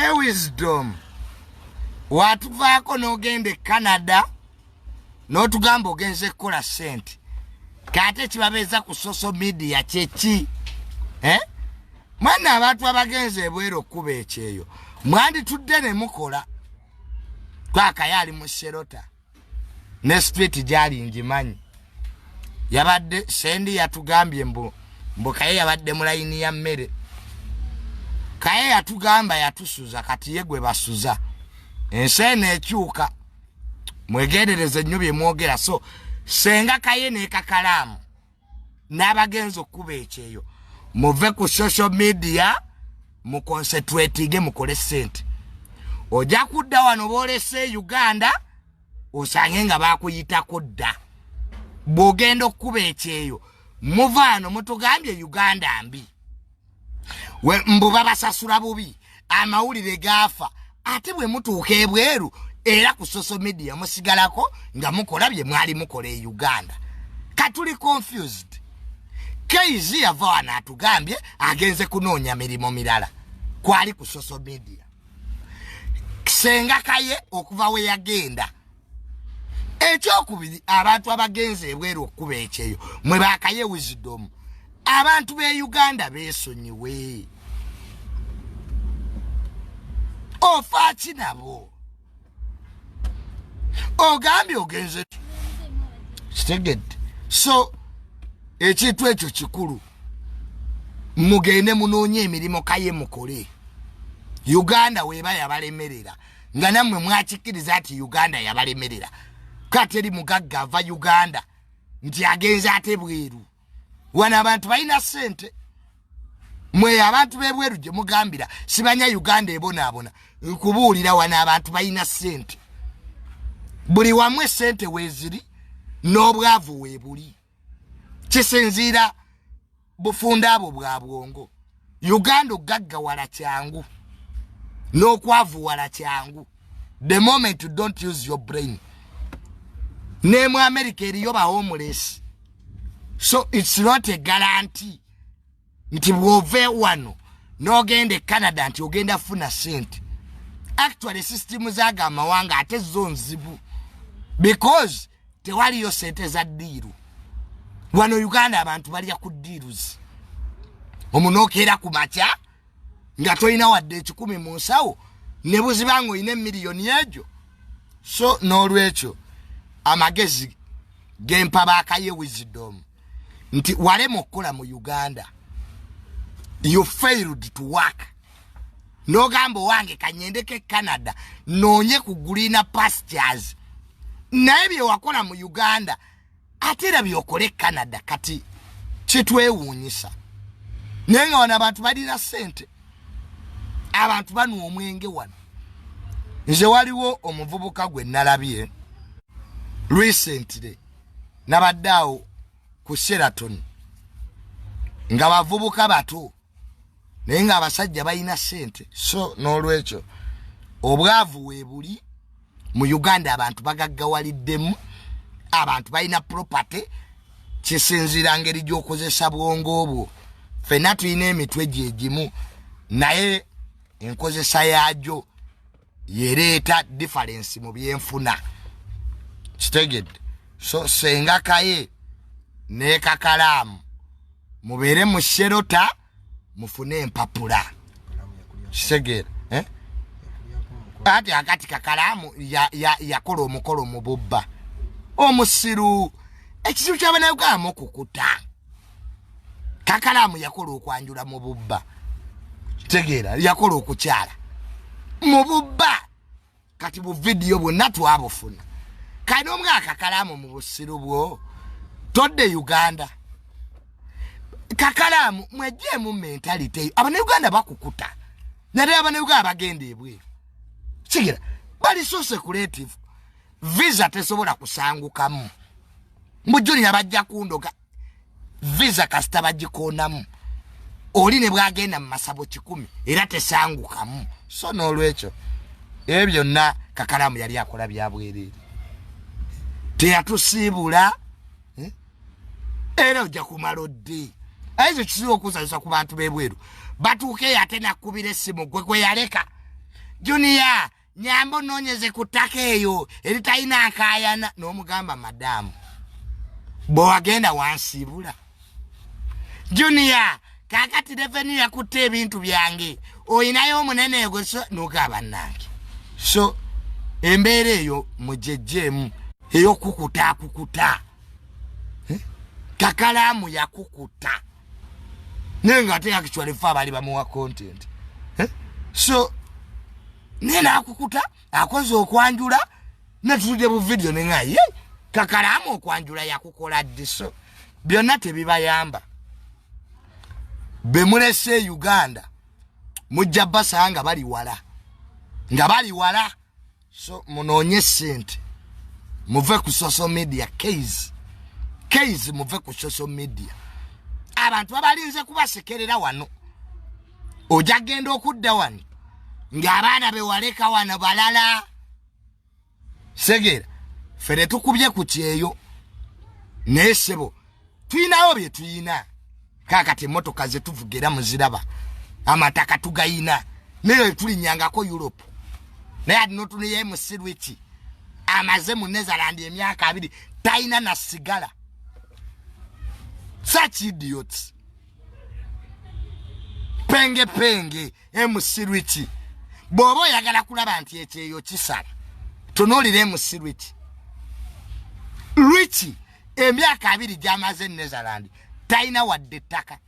Kaye wisdom watuvaako n'ogende Canada n'otugamba ogenze kukola sente kate kibabeeza ku social media kyeki mwana abantu abagenze ebweru okuba ekyeyo mwanditudde ne mukola Kaye ali mu Sherota ne street gyali ngimanyi yabadde Sendi yatugambye mbu Kaye yabadde mu layini ya mmere Kaye yatugamba yatusuza kati ye gwe basuza ensene ekyuka mwegendereze nnyo bye mwogera so senga Kaye ne kakalamu n'abagenzi okuba ekyeyo muve ku social media mu concentrating mukole sente ojja kudda wano boolese Uganda osange nga bakuyitako dda bw'ogenda okuba ekyeyo muvaano mutugambye Uganda mbi mbu babasasula bubi amawulire gaafa ate bwe mutuuka ebweru era ku social media musigalako nga mukola bye mwali mukola e Uganda katuli confused Kaye yava wano atugambye agenze kunoonya mirimu mirala kwali ku social media senga Kaye okuva we yagenda ekyokubiri abantu abagenze ebweru okuba ekyeyo mwe ba Kaye wisdom abantu be Uganda beesonyiwe ofaaki nabo ogambye ogenze kitegedde so ekintu ekyo kikulu mugende munoonye emirimu Kaye mukole Uganda weba yabalemerera nga nammwe mwakikiriza ati Uganda yabalemerera kati eri mugagga ava Uganda nti agenze ate bweru wana abantu balina sente mwe abantu bebweru gye mugambira sibanya Uganda ebonaabona nkubuulira wana abantu balina sente buli wamwe sente weeziri n'obwavu weebuli kisinziira bufunda abo bwa bwongo Uganda ogagga wala kyangu n'okwavu wala kyangu the moment you don't use your brain ne mu America eriyo ba homeless so it's not a guarantee nti bwove wano n'ogende Canada nti ogenda funa sente actually system zaga amawanga ate zo nzibu because tewaliyo sente za ddiiru wano Uganda abantu balya ku ddiiruzi omunookera ku makya nga toyina wadde 10 mu nsawo ne buzibango ine miliyoni ejo so n'olwekyo amagezi gempa ba Kaye wisdom nti walema okukola mu Uganda you failed to work n'ogamba wange kanyendeke Canada noonye kugulina pastures naye bye wakola mu Uganda ate era byokole Canada kati kitwewuunyisa naye nga wano abantu balina sente abantu banu omwenge wano nze waliwo omuvubuka gwe nalabye recently nabaddeawo ku Sheraton nga bavubuka bato naye nga abasajja balina sente so n'olwekyo obwavu weebuli mu Uganda abantu bagaggawaliddemu abantu balina property kisinziira ngeri gy'okozesa bwongo obwo ffenna tulina emitwe gyegimu naye enkozesa yaagyo yereeta difference mu byenfuna kitegedde so senga Kaye ne kakalamu mubeere mu Sherota mufune empapula kitegera ati akati kakalamu yakola omukolo mu bubba omusiru ekizibu ky'abanauganda okukuta kakalamu yakola okwanjula mu bubba kitegera yakola okukyala mu bubba kati bu video bwonna twabufuna kati omwaka kakalamu mu busiru bwo todde Uganda kakalamu mwejje mu mentality abanauganda bakukuta nade abanauganda bagenda ebweru kigira bali so secretive visa tesobola kusangukamu mujuni abajja kundoga visa kasita bagikonamu oli ne bwagenda mu masabo 10 era tesangukamu so n'olwekyo ebyo byonna kakalamu yali akola byabwerere teyatusiibula era ojja kumala odde aizo kisiba okuzanyisa ku bantu b'ebweru batuuke ate nakubira essimu gwe yaleka Junior nyambo nonyeze kutaka eyo eritaina akayana n'omugamba madamu bo agenda wansibula Junior kakati revenue yakutte ebintu byange oyinayo omunene egoso nukaba nange so embeera eyo mujejjemu eyo kukuta kakalamu yakukuta nenga ate actually fa bali bamuwa content so nena akukuta akoze okwanjula natulide bu video nenga ye kakalamu okwanjula yakukola diso byonna tebibayamba bemulese Uganda mujja basanga bali wala so munonye sente muve ku social media case muve ku social media abantu abalinze kubasekerera wano ojagenda okudda wano ng'abaana bewaleka wano balala segera fere tukubye ku kyeyo nesebo tuyinawo bye tuyina kakati emotoka ze tuvugira muziraba amataka tugayina naye tulinyangako Europe naye adinotuniye mu sirwichi amaze mu Netherlands emyaka 2 taina na sigala such idiots penge emusirwichi bobo yagala kulaba nti ekyeyo kisala tunolire emusirwichi Richi emyaka 2 jamaze Netherlands taina wadde taka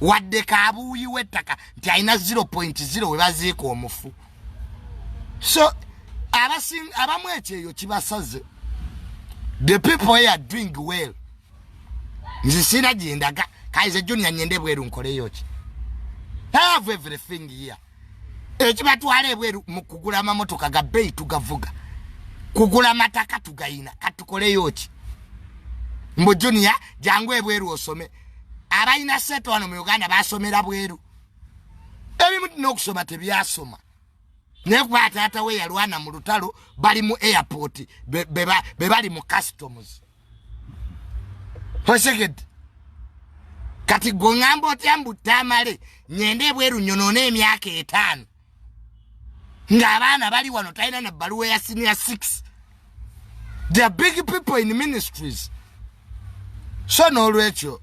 wadde kabuyi wetaka nti aina 0.0 webaziiko omufu so abamwecheyo kibasaze the people are doing well nzisina jindaga kaize Junior nyende bweru nkole yoki have everything here ekibatwale bweru mukugula mamotoka ga bay tugavuga kugula mataka tugayina katukole yoki mbo Junior jangwe bweru osome abaina seto wano mu Uganda basomera bweru ebimu nokusoma tebyasoma nekwata ata we yalwana mu Lutalo bali mu airport bali mu customs Hoseged kati gongambo tyambu Tamale nyende bweru nyonone emyaka 5 ng'abaana bali wano taina na baluwa ya senior 6 they are big people in ministries so n'olwekyo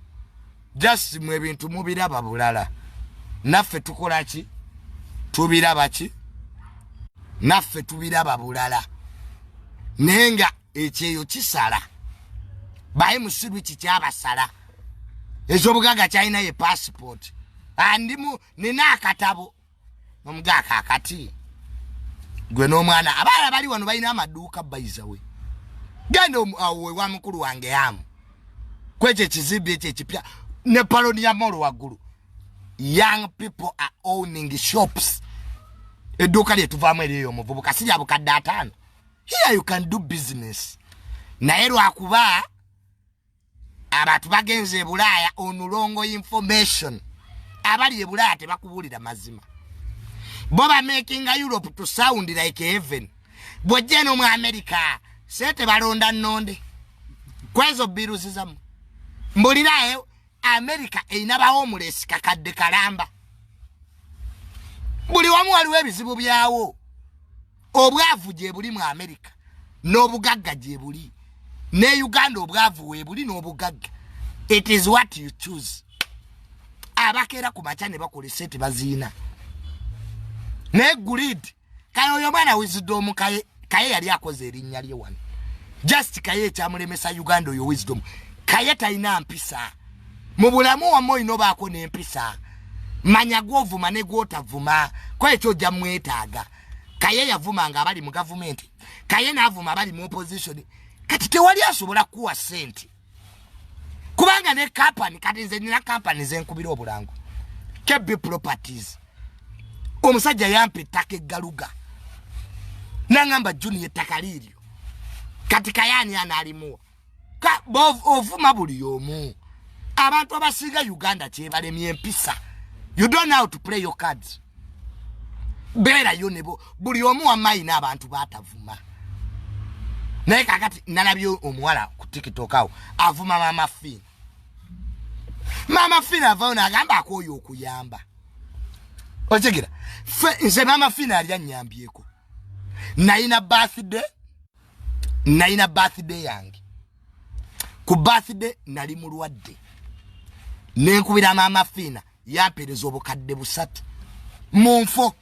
just mwe bintu mubiraba bulala naffe tukola ki tubiraba ki naffe tubiraba bulala nenga ekyeyo kisala baye musiru kikyabasala ezobugaga China ye passport andimu nina akatabo nomugaka akati gwe n'omwana abala bali wano balina amaduuka bayizawe genda awe wa mukulu wange yamu kweche kizibi ekipya ne paloni ya molo wagulu young people are owning shops eduka lye tuvamu eriyo muvubuka sija bukadde 5 here you can do business naero akuba abantu bagenze Bulaya onulongo information abali e Bulaya tebakubulira mazima boba making a Europe to sound like heaven bojeno mu America sete balonda nonde kwezo biruzi zamu mbulirae America einaba homeless kakadde kalamba buli wamu waliwo ebizibu byawo obwavu je buli mu America n'obugagga je buli ne Uganda obwavu we buli n'obugagga it is what you choose abakera ku machane bakole sete bazina ne grid kano yo mwana wisdom Kaye yali akoze erinnya lye wano just Kaye kyamulemesa Uganda yo wisdom Kaye taina mpisa mu bulamu wamwe ino baako n'empisa manya gwovuma ne gwotavuma kwa ekyo jja mwetaaga Kaye yavumanga abali mu government Kaye n'avuma abali mu opposition kati tewali asobola kuwa sente kubanga ne company kati nze nina company zenkubira obulango Kebbi Properties omusajja yampe ettaka eggaluga nangamba Junior ettaka liryo kati Kayani analimuwa ovuma buli yomu abantu abasiga Uganda kyebalemye empisa you don't know how to play your cards bera yo nebo buli omu wamayi n'abantu batavuma naye kakati nalabyo omuwala ku TikTok awo avuma mama fina avona agamba akoyo okuyamba ochegira fe nze mama fina alya nyambieko naina birthday yange ku birthday nali mulwadde nenkubira mama fina yampereza obukadde busatu munfo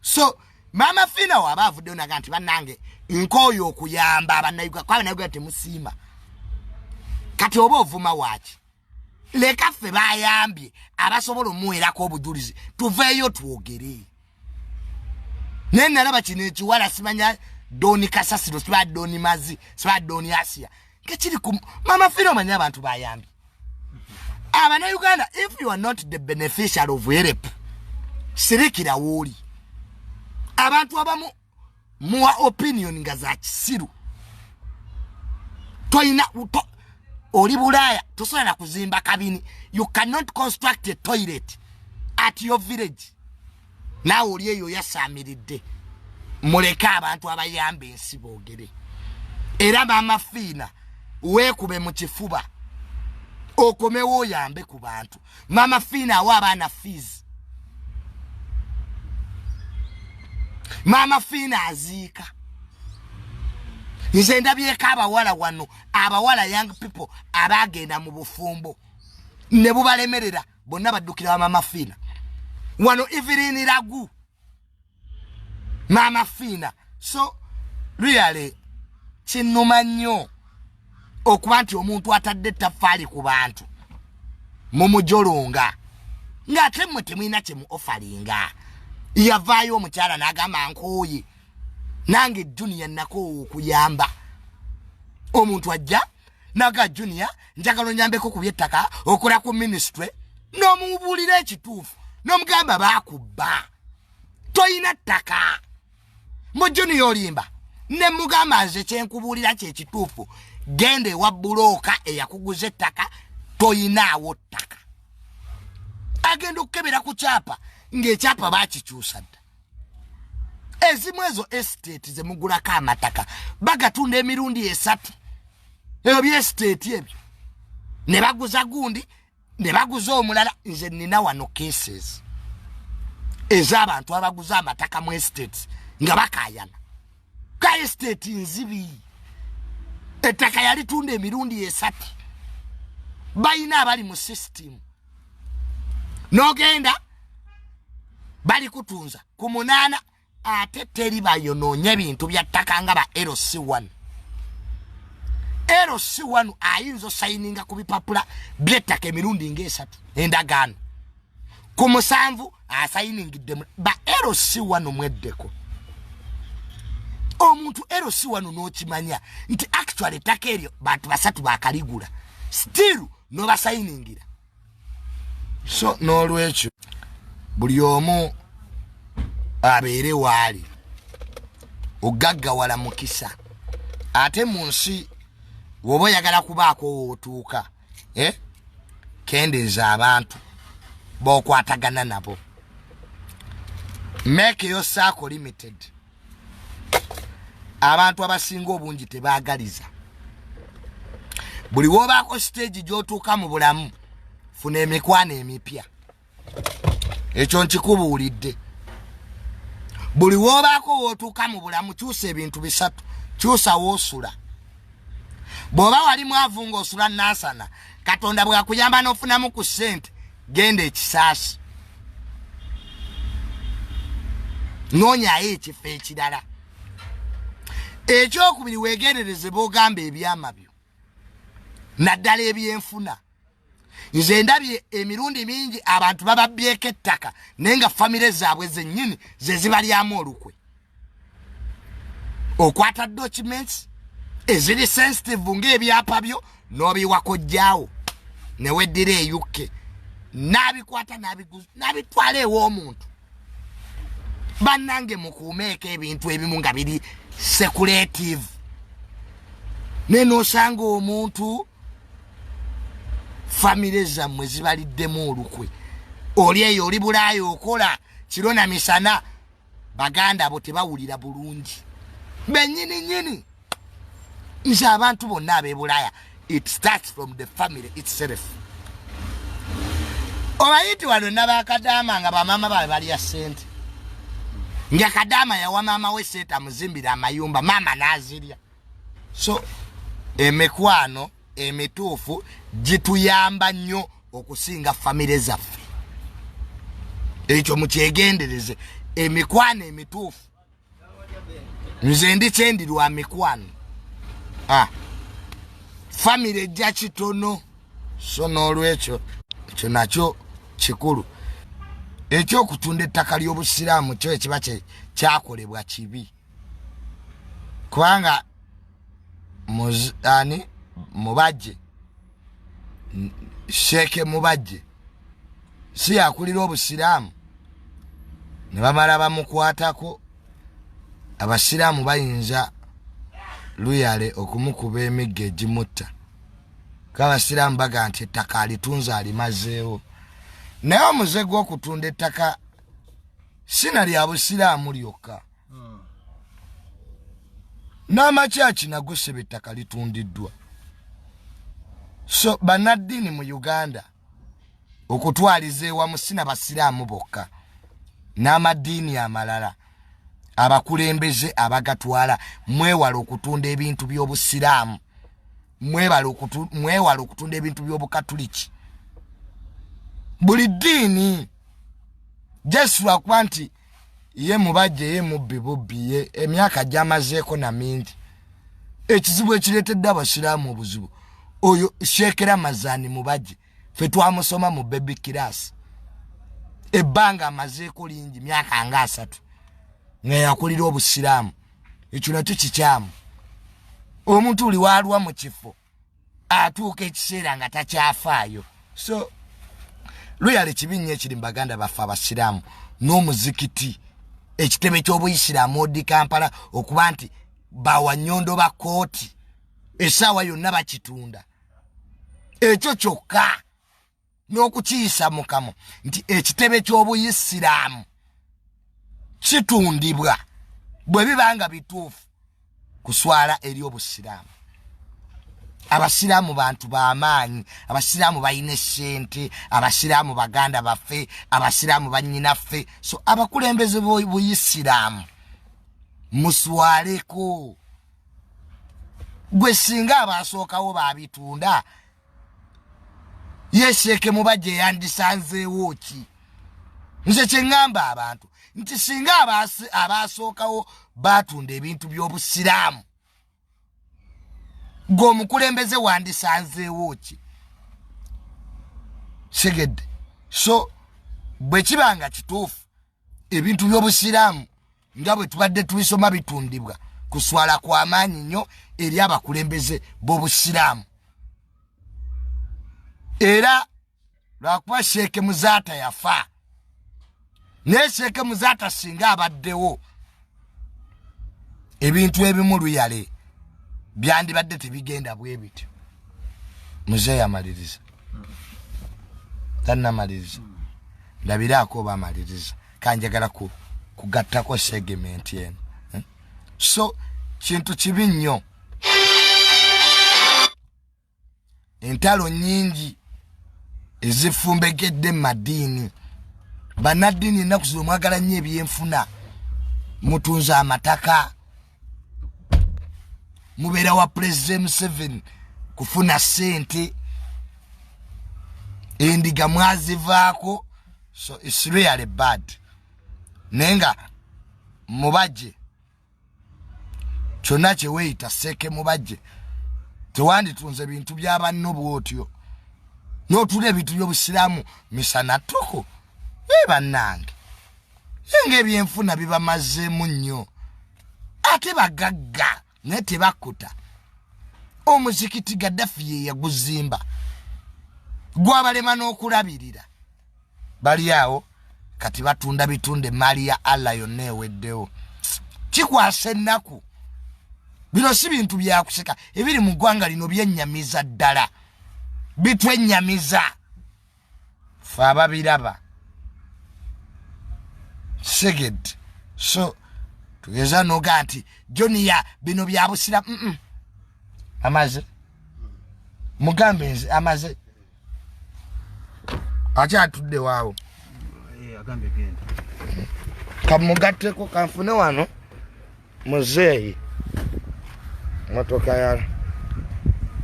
so mama fina wabavudde onaga nti bannange nkoyo okuyamba abanayuga kwa abanayuga temusiima kati oba ovuma waaki leka ffe bayambye abasobola omuwerako obujulizi tuveeyo twogere nenalaba kino ekiwala simanya doni kasasiro siba doni mazi siba doni asia ngekiri ku mama fina omanya abantu bayambye abanayuganda. If you are not the beneficiary of help sirikira woli abantu abamu muwa opinion nga za kisiru toina oli bulaya tosobola kuzimba kabini. You cannot construct a toilet at your village. Na oli eyo yasamiridde muleka abantu abayambe ensi boogere. Era mama fina weekube mu kifuba okomewo oyambe ku bantu. Mama fina awa abaana fees. Mama fina aziika. Nze ndabyeko abawala wano abawala young people abagenda mu bufumbo ne bubalemerera bonna baddukira mama fina wano Evelyn Ragu mama fina. So really kinuma nnyo okuba nti omuntu atadde ettaffaali ku bantu mumujolonga ng'ate mmwe temulina kyemu ofalinga. Yavaayo omukyala n'agamba nkooye nange junior nako okuyamba. Omuntu ajja naga junior njagala onyambeko ku byettaka okola ku ministry n'omubuulira ekituufu n'omugamba baakubba toyina ttaka. Mu junior olimba ne mugamba nze kyenkubuulira kyekituufu genda ewa bulooka eyakuguza ettaka toyinaawo ttaka. Agenda okukebera ku kyapa ng'ekyapa baakikyusa dda. Ezimu ezo estate ze mugulako amataka bagatunda emirundi 3. Ebyo by'estate ebyo ne baguza gundi ne baguza omulala. Nze nina wano cases ez'abantu abaguza amataka mu estate nga bakaayana. Ka estate nzibi ettaka yalitunda emirundi 3. Bayina abali mu system n'ogenda bali kutunza ku 8 ate teri bayonoonye bintu bya ttaka nga ba LC1. LC1 ayinza osayininga ku bipapula by'ettaka emirundi nga 3 endagaano. Ku 7 asayiningidde ba LC1 mweddeko. Omuntu LC1 n'okimanya nti actually ettaka eryo bantu 3 bakaligula still no basayiningira. So n'olwekyo buli omu abeere waali ogaggawala mukisa. Ate mu nsi woba oyagala kubaako wootuuka kendeeza abantu b'okwatagana nabo. Make your circle limited. Abantu abasinga obungi tebaagaliza. Buli wobaako stage gy'otuuka mu bulamu funa emikwano emipya. Ekyo nkikubuulidde. Buli wobaako wootuuka mu bulamu kyusa ebintu 3. Kyusa woosula. Bw'oba wali mwavu ng'osula nansana Katonda bw'akuyamba n'ofunamu ku ssente genda ekisaasi. Noonyayo ekifo ekirala. Ekyokubiri weegendereze b'ogamba ebyama byo naddala ebyenfuna. Nze ndabye emirundi mingi abantu bababbyeko ettaka naye nga famire zaabwe zennyini ze zibalyamu olukwe. Okwata documents eziri sensitive ng'ebyapa byo n'obiwako jjaawo ne weddira e UK n'abikwata n'abitwala ew'omuntu. Bannange mukuumeeko ebintu ebimu nga biri secretive. Ne n'osanga omuntu famire zammwe zibaliddemu olukwe. Oli eyo oli Bulaaya okola kiro na misana baganda abo tebawulira bulungi. Bennyini nze abantu bonna ab'e Bulaaya it starts from the family itself. obayiti wano nabakadama nga bamama bali ya sente nga kadama yawa mama we seta muzimbira amayumba mama nazirya. So emekwano emituufu gituyamba nnyo okusinga famire zaffe. Ekyo mukyegendereze, emikwano emituufu. Nze ndi Sendi lwa mikwano. Famire ejja kitono. So n'olwekyo ekyo nakyo kikulu. Ekyokutunda ettaka ly'obusiraamu kyo ekiba kyakolebwa kibi. Kubanga mubajje Sheeke mubajje si yakulira obusiraamu ne bamala bamukwatako, abasiraamu bayinza luyale okumukuba emigga egimutta. Kabasiraamu baga nti ettaka alitunza alimazeewo. Naye omuze gw'okutunda ettaka sina lya busiraamu lyokka. N'amakyaki nago sebe ettaka litundiddwa. So bannaddiini mu Uganda okutwaliza ewamu sina basiraamu bokka, n'amaddiini amalala abakulembeze abagatwala. Mwewala okutunda ebintu by'obusiraamu, mwewala okutunda ebintu by'obukatuliki. Buli ddiini Jesu lwakuba nti ye mubajje ye mubbi bubbi ye emyaka gy'amazeeko na mingi. Ekizibu ekireetedde abasiraamu obuzibu oyo Sheekera Mazani mubajje ffe twamusoma mu baby class. Ebbanga amazeeko lingi myaka nga 3 nga yakulira obusiraamu. Ekyo nakyo kikyamu. Omuntu oli waalwa mu kifo atuuka ekiseera nga takyafaayo. So luyale kibi nnyo ekiri mu baganda baffe abasiraamu n'omuzikiti ekitebe ky'obuyisiraamu odi Kampala okuba nti bawannyondo ba kooti essaawa yonna bakitunda. Ekyo kyokka n'okukiyisa mu kamwa nti ekitebe ky'obuyisiraamu kitundibwa bwe bibanga bituufu kuswala eri obusiraamu. Abasiraamu bantu b'amaanyi, abasiraamu bayina essente, abasiraamu baganda baffe, abasiraamu bannyinaffe. So abakulembeze b'obuyisiraamu muswaleko. Gwe singa abasookawo babitunda ye Sheeke mubajje yandisanzeewo ki? Nze kye ŋŋamba abantu nti singa abasookawo batunda ebintu by'obusiraamu g'omukulembeze wandisanzeewo ki? Segedde. So bwe kibanga kituufu ebintu by'obusiraamu nga bwe tubadde tubisoma bitundibwa, kuswala kwa maanyi nnyo eri abakulembeze b'obusiraamu. Era lwakuba Sheeke Muzaata yafa, naye Sheeke Muzaata singa abaddewo ebintu ebimu luyale byandibadde tebigenda bwe bityo. Muzeeyi amaliriza. Tannamaliriza. Ndabiraako oba amaliriza. Kanjagala kugattako segment eno. So kintu kibi nnyo. Entalo nnyingi ezifumbegedde mu madiini. Bannaddiini ennaku zino mwagala nnyo ebyenfuna. Mutunza amataka. Mubeera wa President Museveni kufuna sente. Endiga mwazivaako. So it's really bad. Nenga mubajje kyonna kye weeyita Seeke mubajje tewanditunze bintu by'abanno bw'otyo n'otula ebintu by'obusiraamu misana tuku bannange ng'ebyenfuna bibamazeemu nnyo ate bagagga naye tebakkuta. Omuzikiti Gaddafi ye yaguzimba gwabalema n'okulabirira. Bali awo kati batunda bitunde mali ya Allah yonna eweddewo. Kikwasa ennaku. Bino si bintu byakuseka. Ebiri mu ggwanga lino byennyamiza ddala. Bitwennyamiza. Fe ababiraba. Seged. So tugeza noga nti Joniya bino byabusira. Amaze. Mugambe nze amaze. akyatudde waawo agambe genda kamugatteko kanfune wano muzeeyi motoka yala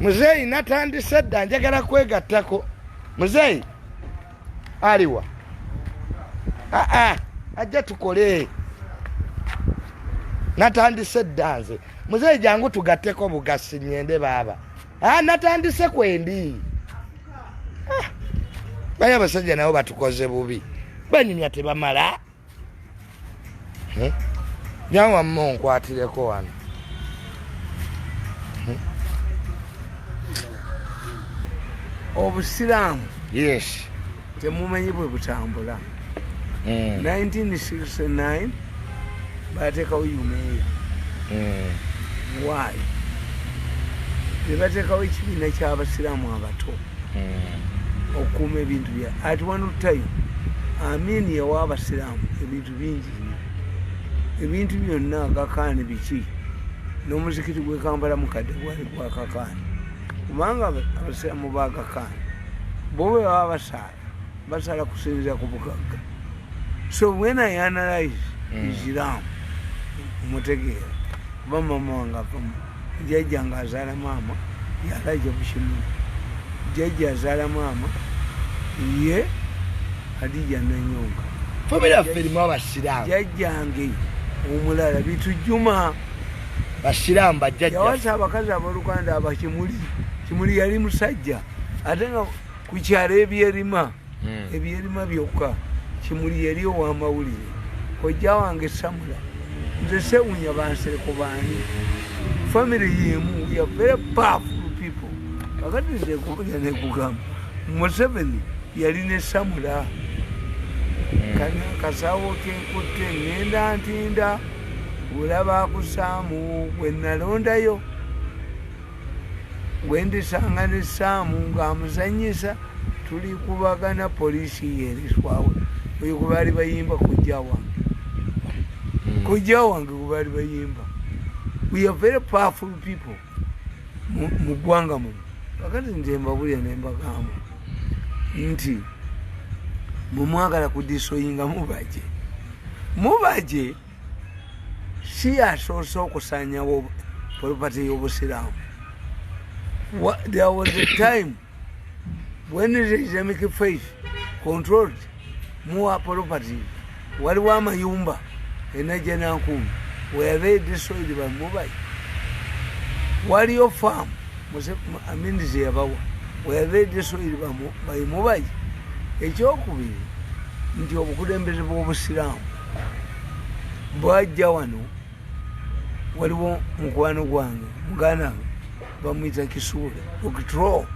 muzeeyi natandise dda njagala kwegattako muzeeyi aliwa ajja tukole natandise dda nze muzeeyi jangu tugatteko bugasi nyende baaba natandise kwendi baya abasajja nabo batukoze bubi banyumya tebamala nyawamma onkwatireko wano obusiraamu yes temumanyi bwe butambula 1969 bateekawo yumeeya why tebateekawo ekibiina ky'abasiraamu abato okukuuma ebintu bya at one time Amin yawa abasiraamu ebintu bingi ebintu byonna agakaani biki n'omuzikiti gwe Kampala mukadde gwali gwakakaani kubanga abasiraamu bagakaani bo bwe baba basala kusinziira ku bugagga. So when I analyze Islam mutegeera kuba mama wange akamu jjajja nga azaala maama yalaja bushimu jjajja azaala maama ye Hadija Nanyonga famira ferimu abasiraamu jjajjange omulala bitujuma basiraamu bajjajja yawasa abakazi abaluganda abakimuli yali musajja ate nga ku kyalo ebyerima byokka kimuli yali ow'amawulire kojja wange Samula nze Sewunya bansereko baani family yemu we are very powerful people kakati nze kubuja nekugamba Museveni yali ne Samula kani akasawo kenkutte ngenda ntinda ulaba akusaamu bwe nalondayo gwendisanga ne Saamu ng'amuzanyisa tuli kubagana polisi yeriswawe oyo kubaali bayimba kujja wange kubaali bayimba. We are very powerful people mu ggwanga muno kakati nze mbabulya ne mbagamba nti mumwagala kudisoyinga mubaje si asoose okusanyawo polopati y'obusiraamu. There was a time when the Islamic faith controlled more property. Waliwo amayumba enajja nankumi where they destroyed by mobile. Waliyo farm aminize yabawa where they destroyed by mobile. Ekyokubiri nti obukulembeze bw'obusiraamu bwajja wano waliwo mukwano gwange muganda bamwita Kisuule Okitro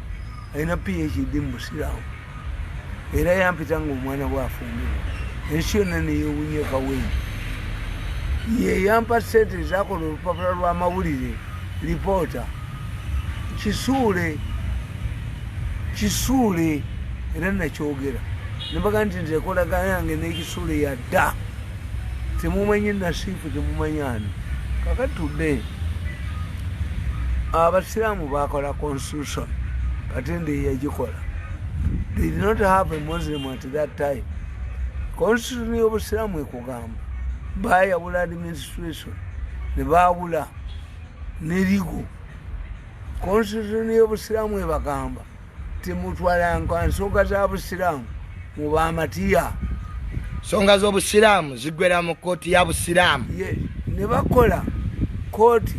alina PhD mu busiraamu era yampita ng'omwana bwafumbirwa ensi yonna neyewunya Kawenyi ye yampa sente ezakola olupapula lw'amawulire lipoota Kisuule era nakyogera nembaga nti nze ekolagana yange n'Ekisuule yadda temumanyi Nasifu temumanyani kakati tudde abasiraamu bakola constitution Katende yagikola. They did not have a Muslim at that time. Constitution y'obusiraamu ekugamba bayawula administration ne baawula n'erigo. Constitution y'obusiraamu ebagamba temutwalanga nsonga za busiraamu mu baamatiya. Nsonga z'obusiraamu zigwera mu kooti ya busiraamu. Yes, ne bakola kooti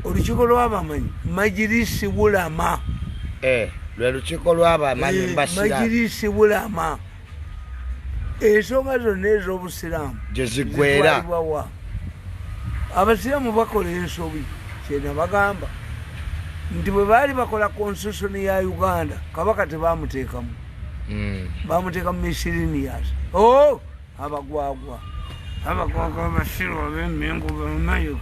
olukiiko lw'abamanyi Majirisi Bulama. Lwe lukiiko lw'abamanyi basiraamu. Majirisi Bulama. Ensonga zonna ez'obusiraamu gye zigwera. Abasiraamu bakola ensobi kyena bagamba nti bwe baali bakola constitution ya Uganda Kabaka tebaamuteekamu. Baamuteeka mu misirinias. Abagwagwa abasirwa b'emmengo bamayo.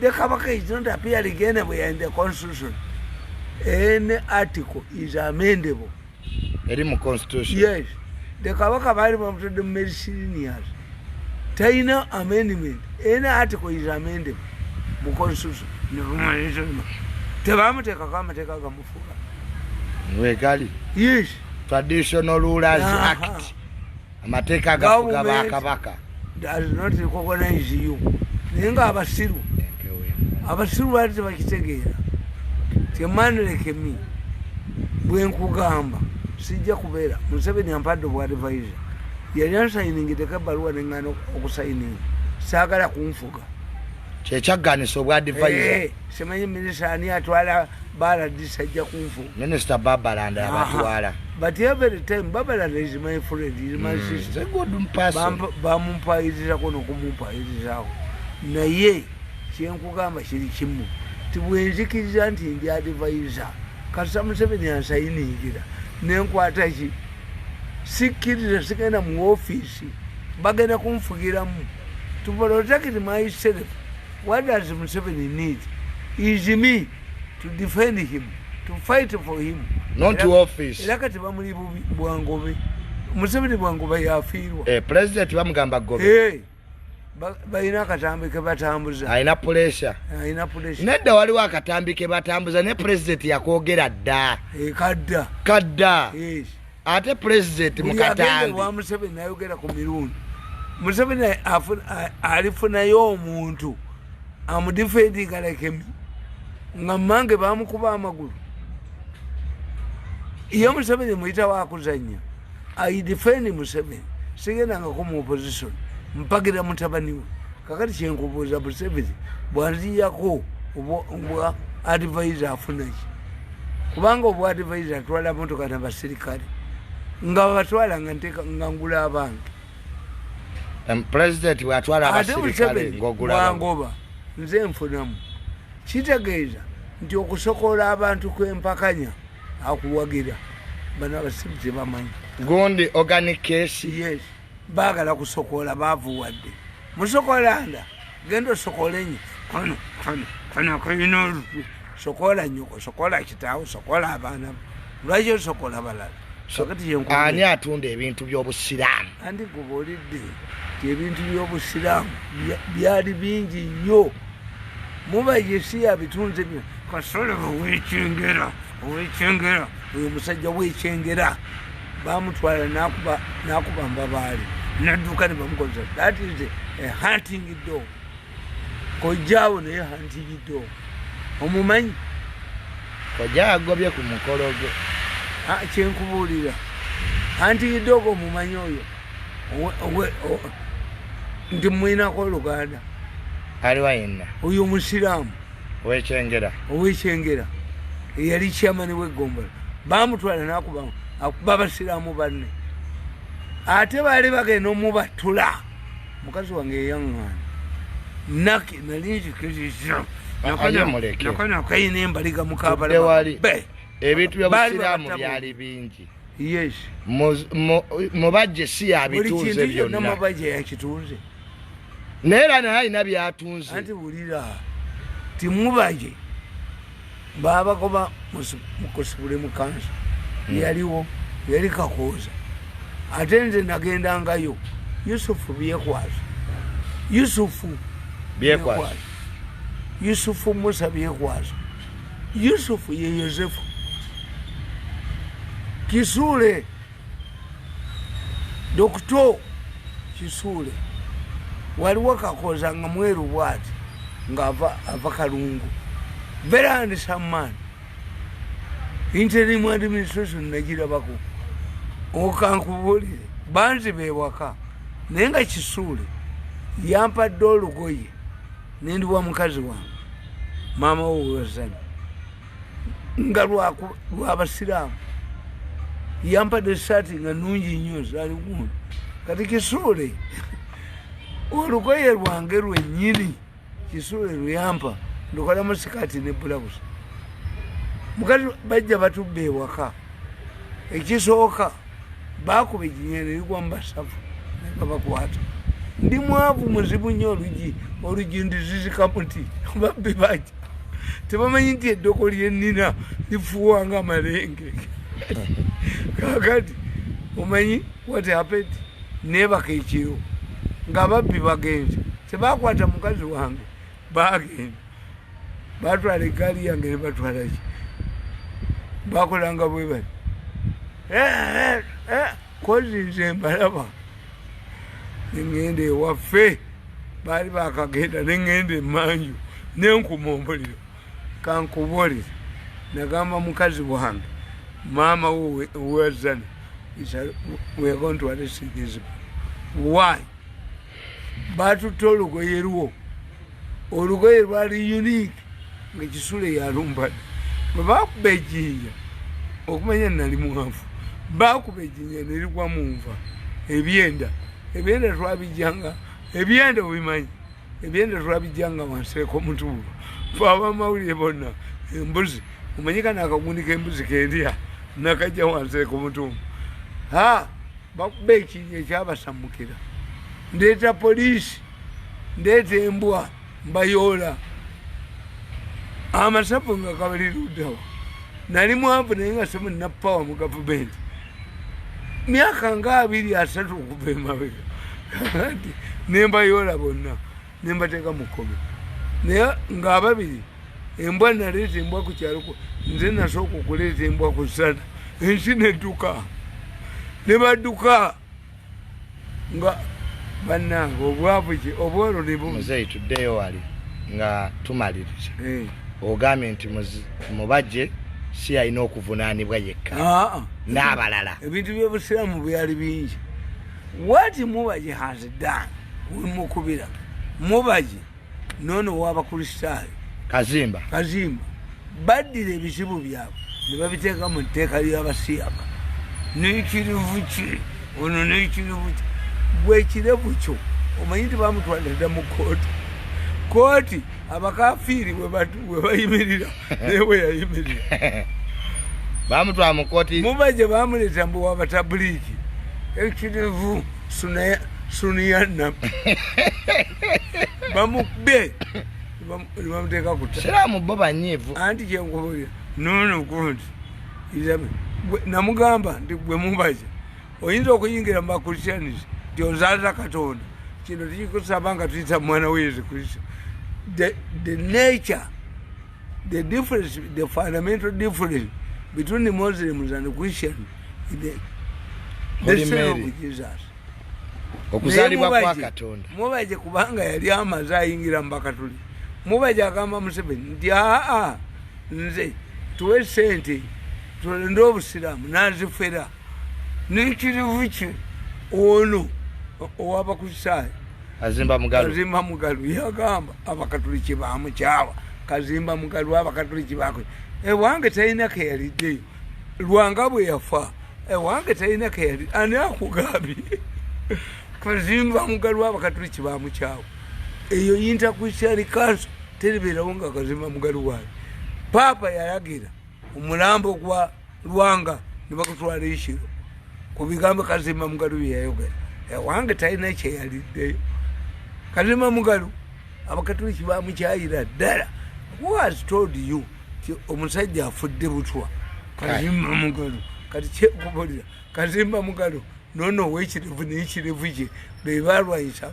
The Kabaka is not appearing anywhere in the constitution. Any article is amendable. In constitution? Yes. The Kabaka bari bamutadde mu misirinias. Taina amendment. Any article is amendable mu constitution. Tebamuteekako amateeka gamufuga. Wegali? Yes. Traditional Rulers Act. Amateeka agafugaba akabaka. Does not recognize you. Nenga abasiru. Abasiru bali tebakitegeera. Temanleke mi. Bwe nkugamba sijja kubeera. Museveni ampadde bwa advisor. Yali ansayiningidde kabaluwa nengano okusayininga. Saagala kunfuga. Kyekyaganisa obwa advisor. Simanyi minisita ani atwala Baladis ajja kunfuga. Minister Babaland abatwala. But every time Babaland is my friend, is my sister. Good person. Bamumpayirizako n'okumumpayirizako. Naye kyenkugamba kiri kimu. Tibwenzikiriza nti ndi advisor. Kasita Museveni ansayiningira. Nenkwata ki. Sikkiriza sigenda mu ofiisi. Bagenda kunfugiramu. To protect myself. What does Museveni need? Is me to defend him, to fight for him. Not to office. Elaka tebamuli bwangobe. Museveni bwangobe yafiirwa. President bamugamba gobe. Balina akatambi ke batambuza. Alina pressure. Alina pressure. Nedda waliwo akatambi ke batambuza ne president yakwogera dda. Kadda. Kadda. Yes. Ate president mukatambi. Wa Museveni nayogera ku mirundi. Museveni alifunayo omuntu amudifendinga like me. Nga mange bamukuba amagulu. Iyo Museveni muita wakuzanya. I defend Museveni. Sigenda nga mu opposition. Mpagira mutabani we. Kakati kyenkubuuza Museveni bwanziyako obwa advisor afunaki. Kubanga obwa advisor atwala motoka n'abasirikale. Nga batwala nga nteka nga ngula abantu. President watwala abasirikale ngogula wangoba nze nfunamu. Kitegeeza nti okusokola abantu kwempakanya akuwagira bana abasiru tebamanyi. Gundi organic case. Yes. Baagala kusokola baavuwadde. Musokolanda genda osokolenye. Kano kayino sokola nyoko, sokola kitaawo, sokola abaana. Lwaki osokola balala? Ani atunda ebintu by'obusiraamu? Andi kubuulidde ebintu by'obusiraamu byali bingi nnyo. Mubayesi abitunze byo. Kasolo wekyengera. Uyo musajja wekyengera. Bamutwala nakuba mbabaali. Nadduka ne bamukoza. That is a hunting dog. Kojjaawo naye hunting dog. Omumanyi? Kojja agobye ku mukolo gwe. Kyenkubuulira. Hunting dog omumanyi oyo. Nti mwinako Oluganda. Aliwa yenna. Uyo musiraamu. Owekyengera. Yali chairman w'eggombolola. Bamutwala nakuba abasiraamu banne. Ate baali bagenda omubatula. Mukazi wange yeyaŋŋaana. Naki nali nzikiriza. Nakana Kaye n'embaliga mukaabala. Ebintu by'obusiraamu byali bingi. Yes. Mubajje si yabitunze byonna. Mubajje yakitunze. Neera naye alina byatunze. Anti wulira timubajje babagoba mukusibule mukanso yaliwo yali kakooza ate nze nagendangayo Yusufu byekwazo Yusufu Musa byekwazo Yusufu ye Yosefu Kisule Dokto Kisule waliwo kakooza nga mweru bwati nga ava Kalungu. Very handsome man. Interim administration nagirabako. Okankubulire banzi bewaka. Nenga Kisule yampadde olugoye nendi wa mukazi wange. Mama w'owazanyi. Nga lw'abasiraamu. Yampadde essaati nga nnungi nnyo zaali gundi. Kati Kisule olugoye lwange lwennyini Kisule luyampa ndukola musikati ne blouse. Mukazi bajja batubbe ewaka. Ekisooka bakuba ejinyere ligwa mbasafu nga bakwata. Ndi mwavu muzibu nnyo olugi ndizizika muti babbi bajja. Tebamanyi nti eddoko lyennina lifuuwa nga amalenge. Kakati omanyi what happened? Nebaka ekiro nga babbi bagenze. Tebakwata mukazi wange bagenda. Batwala eggaali yange ne batwala ki. Bakolanga bwe bati. kozi nze mbalaba nengende ewaffe baali bakagenda nengende emanju nenkuma omuliro kankubolere nagamba mukazi wange mama wezana we are going to arrest these people. Why? Batutte olugoye lwo olugoye lwali unique ngekisule yalumbadde bwe bakuba ejjinja okumanya nali mwavu bakuba ejjinja nerigwa mu nva ebyenda twabijjanga ebyenda obimanyi ebyenda twabijjanga wanseeko mutuulo fe abamawulire bonna embuzi omanyika nakagundi k'embuzi kendya nakajja wanseeko mutuulo bakuba ekinja ekyabasamukira ndeeta poliisi ndeeta embwa mbayoola amasapu nga kabaliruddawo nali mwavu naye nga semunnapawa mu gavumenti myaka nga 23 okuva emabega nti nembayoola bonna nembateeka mu kkobe naye ng'ababiri embwa naleeta embwa ku kyalo nze nasooka okuleeta embwa ku sana ensi nedduka ne badduka nga bannange obwavu ki obwolo ne muzeeyi tuddeyo wali nga tumaliriza ogambye nti mubajje si alina okuvunaanibwa yekka n'abalala ebintu by'obusiraamu byali bingi wati mubaje has done mukubira mubaje nono w'abakristaayo kazimba baddira ebizibu byabwe ne babiteeka mu tteeka ly'abasiyaka n'ekirivu ki ono n'ekirivu ki bwekirevu kyo omanyi nti bamutwalira mu kooti abakafiiri we bayimirira naye we yayimirira bamutwala mu kooti mubaje bamuleeta mbu w'abatabuliki ekirivu suniyanna bamukube bamuteeka siraamu bo banyiivu anti kyenkubulira nono gundi namugamba nti gwe mubaje oyinza okuyingira mu bakristianis nti onzaalira katonda kino tikikusaba nga tuyita mwana wa yesu kristo the nature the difference the fundamental difference between the Muslims and the Christians is the same of Jesus. Okuzalibwa kwa katonda mubaje kubanga yali amaze ayingira mu bakatuli mubaje agamba Museveni nti nze tuwe sente tulonde obusiraamu nazifera n'ekirivu kye ono ow'abakristaayo kazimba mugalu yagamba abakatuliki bamukyawa kazimba mugalu abakatuliki bakwe ewange talina keyaliddeyo lwanga bwe yafa ewange talina keyali ani akugambye kazimba mugalu abakatuliki bamukyawa eyo yinta Christian Council teribeerawo nga kazimba mugalu waayo paapa yayagira omulambo gwa lwanga ne bakutwala ekiro ku bigambo kazimba mugalu byeyayogera ewange talina kyeyaliddeyo kazimba mugalu abakatuliki bamukyayira ddala who has told you ti omusajja afudde butwa kazimba mugalu kati kyekubulira kazimba mugalu nono ow'ekirevu n'ekirevu kye be balwanyisa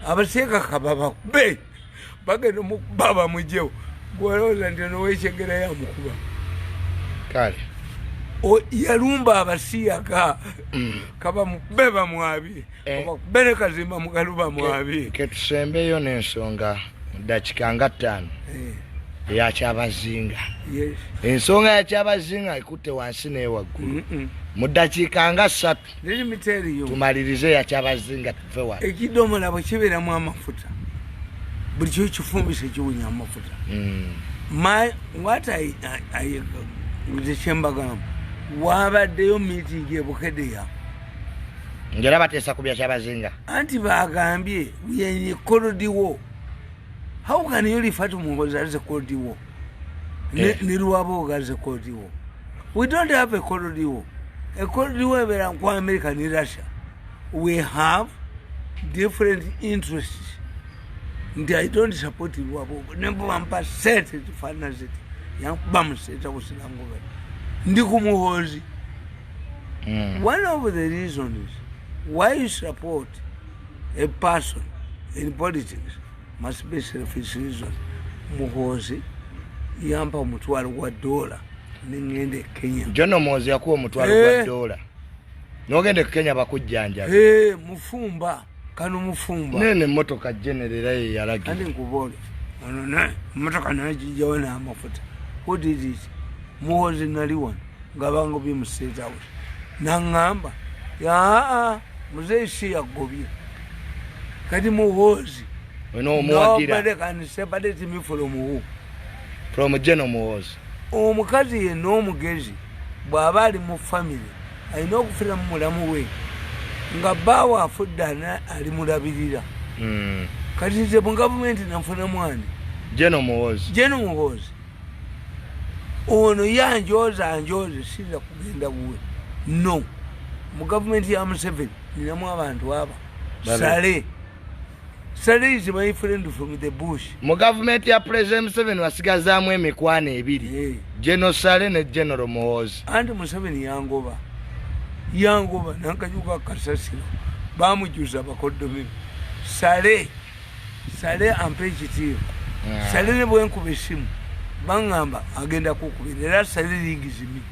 abasiyaga kababa be bagenda mukuba bamugyewo gwolowooza nti nowekyegera yamukuba kale yalumba abasiyaga kabamube bamwabye bakube ne kazimba mugalu bamwabye ketusembeyo n'ensonga mu ddakiika nga 5 eyakyabazinga ensonga yakyabazinga ekutte wansi naye waggulu mu ddakiika nga 3 tumalirize yakyabazinga tuve wa ekidomola bwe kibeeramu amafuta buli kyo kifumbisa ekiwunya amafuta kyembagamba wabaddeyo miitingi ebukedeya ngera bateesa ku byakyabazinga anti bagambye yenye kolodiwo how can you refer to Mongolia as a Cold War? As a Cold War. We don't have a Cold War. A Cold War where America and Russia. We have different interests. And I don't support the war. Number 1% to finance it. Young bums it was Ndikumuhozi. One of the reasons why you support a person in politics must be selfish reason. Muhozi yampa $1 $. ningende Kenya Jono mozi yakuwa omutwalo gwa dola nogende Kenya bakujjanja mufumba kano mufumba nene motoka generera ye yalagi andi nkubole ono na motoka najijjawo n'amafuta what is it muhozi nali wano nga bango bimuseta we nangamba ya muzeeshi yagobye kati muhozi ono omwagira nobody can separate me from General Muhozi omukazi ye n'omugezi bw'aba ali mu family alina okufuna mu mulamu we nga bbaawe afudde ali mulabirira kati nze mu gavumenti nafuna mwani General Muhozi ono yanjooza sirira kugenda buwe no mu gavumenti ya Museveni ninamu abantu aba Sale is my friend from the bush. Mu government ya President Museveni wasigazaamu emikwano ebiri. General Sale ne General Muhozi. Andi Museveni yangoba nankanyuka kasasiro. Bamujuza bakoddomi. Sale ampe ekitiibwa. Sale ne bwenkuba essimu bangamba agenda kukubira era Sale lingizimi.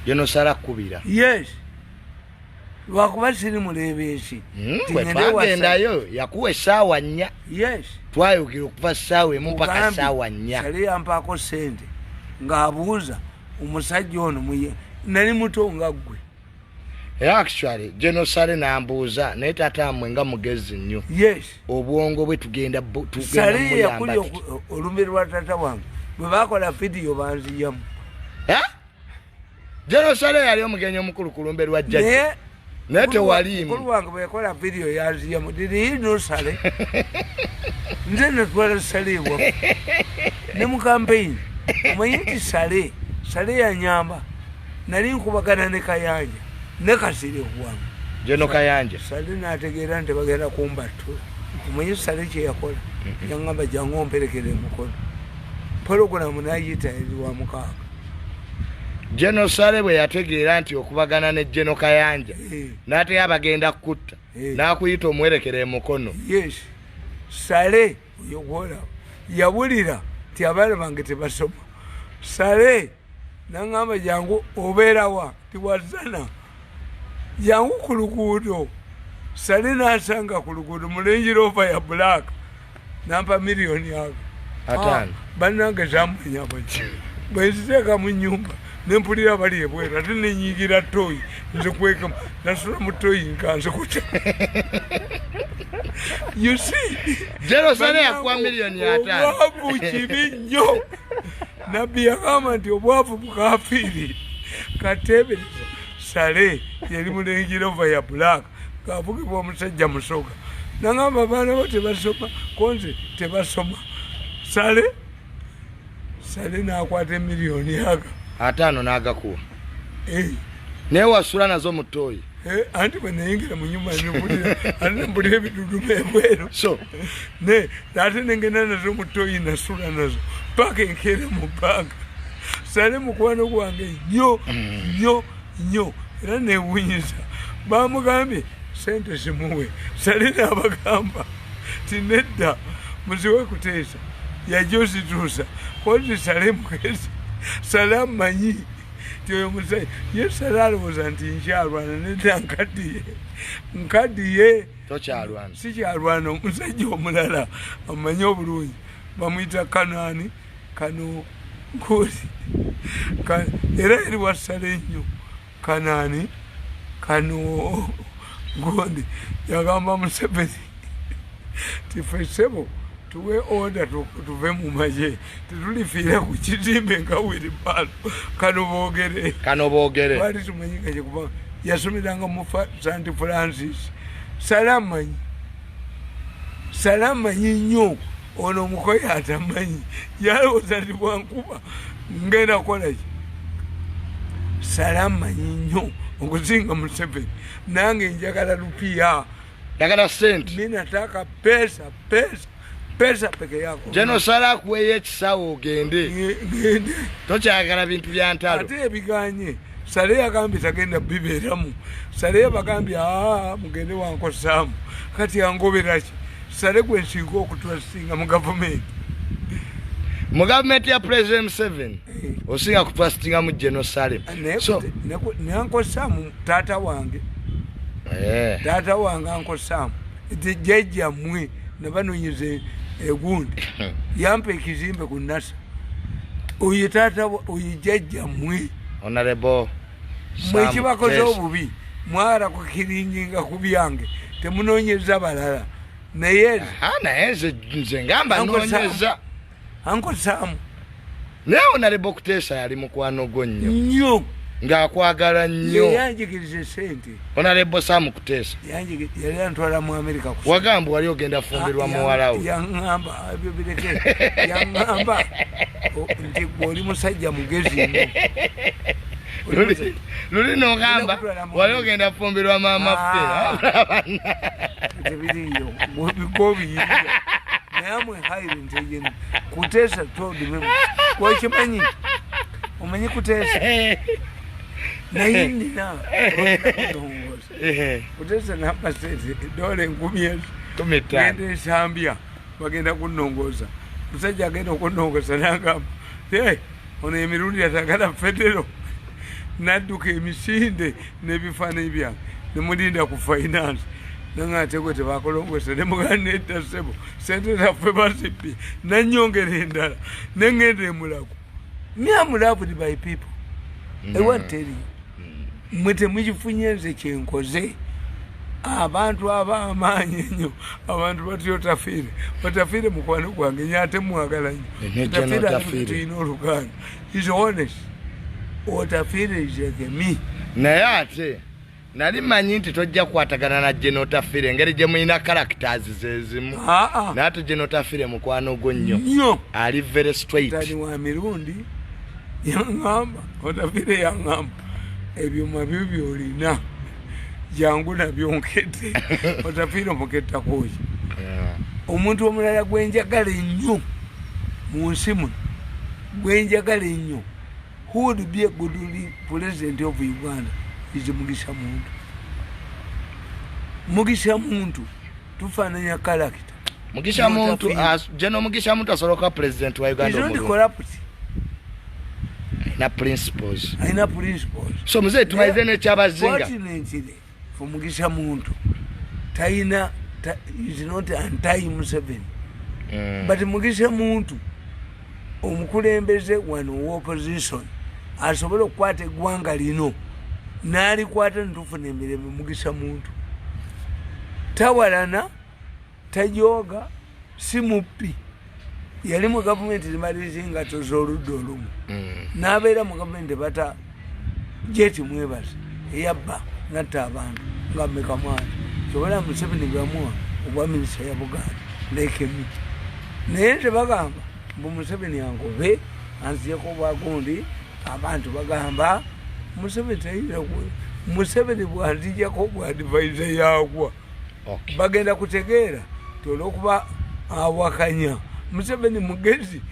General Sale akubira. Yes. Lwakuba siri mulebeesi twagendayo yakuwa essaawa 4 yes twayogera okuva ssaawa emu mpaka essaawa 4 sali yampaako sente ng'abuuza omusajja ono muye nali muto nga ggwe actually General Sale nambuuza naye taata mmwe nga mugezi nnyo yes obwongo bwe tugenda Sale yakuli olumbe lwa taata wange bwe baakola vidiyo banziyamu General Sale yali omugenyi omukulu ku lumbe lwa jjajja Nete walimu. Mukulu wange bwekola video yaziyamu diri no Sale. Nze natwala Sale wa. Ne mu campaign. Omanyi Sale yanyamba. Nali nkubagana ne Kayanja. Ne Kasire kuwange. Jeno Kayanja. Sale nategeera nti bagenda kumbatula. Omanyi Sale kye yakola. Yangamba jangu omperekere mukono. Program nayita eri wa mukaaga. General Sale bwe yategeera nti okubagana ne General Kayanja n'ate yabagenda kutta n'akuyita omwerekere mukono yes Sale yokola yabulira ti abaana bange tebasoma Sale nangamba jangu obeerawa tiwazana jangu ku luguudo Sale n'asanga ku luguudo mu Range Rover ya black nampa miliyoni yago atano bannange zamwenya baki bweziteeka mu nyumba nempulira bali ebweru ate nenyigira toyi nze kweka nasula mu toyi nkanze kuta you see General Sale yakuwa miliyoni 5 obwavu kibi nnyo nabbi yagamba nti obwavu bukafiiri kateebereza Sale yali mu Range Rover ya black kavugibwa omusajja musoga nangamba abaana bo tebasoma konze tebasoma Sale n'akwata miliyoni yaga 5 n'agakuwa naye wasula nazo mu ttooyi anti bwe nayingira mu nyumba nembulira ebidudu ebweru so ate nengenda nazo mu ttooyi nasula nazo paka enkeera mu bbanga Sale mukwano gwange nnyo era newunyiza bamugambye sente zimuwe Sale n'abagamba ti nedda muziwe kuteesa yajja ozituusa kozi Sale mugezi Sale amanyi ti oyo musajja ye Sale alowooza nti nkyalwana nedda nkaddiye tokyalwana sikyalwana omusajja omulala amanyi obulungi bamuyita Kanaani kano nkoli era eri wa Sale nnyo Kanaani kano gondi yagamba Museveni ti fesebo tuwe order tuve mu maje tetulifiira ku kizimbe nga Wilibalo kano boogere bali tumanyika kye kuba yasomeranga mu St. Francis Sale amanyi nnyo ono omukoyi atamanyi yalowooza nti bwankuba ngenda kukola ki Sale amanyi nnyo okusinga Museveni nange njagala lupiya njagala sente minataka pesa peke yako General Sale akuweeyo ekisaawe ogende tokyagala bintu bya ntalo ate ebiganye Sale yagambye tagenda bibeeramu Sale yabagambye mugende wankosaamu kati yangoberaki Sale gwe nsinga okutwasinga mu gavumenti mu government ya President Museveni osinga kutwasitinga mu Jerusalem. So Uncle Sam tata wange Uncle Sam jjajja mmwe ne banonyize egundi yampa ekizimbe ku NASA oyo tata oyo jjajja mmwe Honorable mwekibakoze obubi mwara kukiringinga ku byange temunonyeza balala naye nze ngamba nonyeza Uncle Sam naye Honorable Kuteesa yali mukwano gwo nnyo ng'akwagala nnyo yanjigiriza sente Honorable Sam Kuteesa yali antwala mu Amerika wagamba wali ogenda fumbirwa muwala we yaŋŋamba ebyo bireke yaŋŋamba nti oli musajja mugezi nnyo luli nogamba wali ogenda fumbirwa mama ffe tebiriyo bigobiyiya namwe hairi ntejeni Kuteesa told me wakimanyi omanyi Kuteesa naye nina Kuteesa namba sente dola 10,000 genda esambya bagenda kunnongoza musajja agenda okunnongoza nagamba ono emirundi yatagala federo nadduka emisinde n'ebifaananyi byange nemulinda ku finance nangateko tebakolongose nemuganda sebo sente zaffe basibye nanyongera endala nengenda emulago. Me am loved by people. I want to tell you mwe temukifunye nze kyenkoze abantu ab'amaanyi ennyo abantu batyo Otafiire mukwano gwange nyate mwagala nnyo Otafiire tulina oluganda is honest Otafiire is like me naye ate nali manyi nti tojja kukwatagana na General Otafiire engeri gye mulina characters zezimu naye ate General Otafiire mukwano gwo nnyo ali very straight tani wa mirundi yaŋŋamba Otafiire yaŋŋamba ebyuma byo byolina jangu nabyo nkette Otafiire muketta koyi omuntu omulala gwenjagala ennyo mu nsi muno gwenjagala ennyo who would be a good president of Uganda is Mugisha Muntu tufananya character Mugisha Muntu General Mugisha Muntu asoloka president wa Uganda is not corrupt na principles so mzee tumaize ne chabazinga fortunately for Mugisha Muntu taina is not anti-Museveni but Mugisha Muntu omukulembeze wano opposition asobola okukwata eggwanga lino n'alikwata ntufuna emirembe Mugisha Muntu tawalana tajooga si muppi yali mu gavumenti limalizinga toz'oludda olumu n'abeera mu gavumenti bata jeti mwebazi eyabba natta abantu nga mmekamwani sobola Museveni bwamuwa obwa minisita ya Buganda lekemi naye tebagamba mbu Museveni angobe anziyeko bwagundi abantu bagamba Museveni bwanzijako bwadivaiza yagwa bagenda kutegeera tolwokuba awakanya Museveni mugezi